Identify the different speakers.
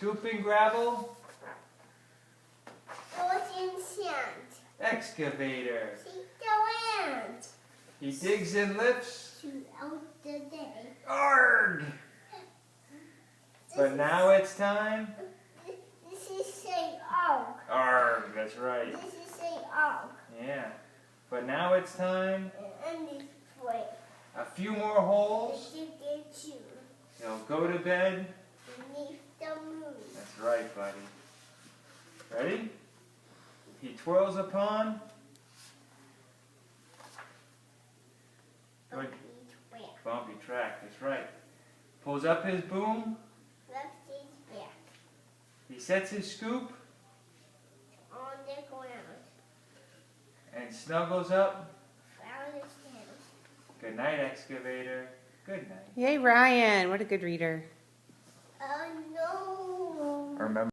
Speaker 1: scooping gravel?
Speaker 2: Goes in sand.
Speaker 1: Excavator.
Speaker 2: She's the land.
Speaker 1: He digs and lifts?
Speaker 2: Throughout the day.
Speaker 1: Arg! But now it's time?
Speaker 2: This is say oak.
Speaker 1: Arg, that's right.
Speaker 2: This is say oak.
Speaker 1: Yeah. But now it's time?
Speaker 2: And this way.
Speaker 1: A few more holes?
Speaker 2: You get you.
Speaker 1: He'll go to bed?
Speaker 2: Beneath the moon.
Speaker 1: That's right, buddy. Ready? He twirls upon? Good. Bumpy track, that's right. Pulls up his boom?
Speaker 2: Left his back.
Speaker 1: He sets his scoop?
Speaker 2: On the ground.
Speaker 1: And snuggles up?
Speaker 2: Found his hand.
Speaker 1: Good night, excavator. Good night.
Speaker 3: Yay, Ryan. What a good reader.
Speaker 2: Oh no.
Speaker 1: Remember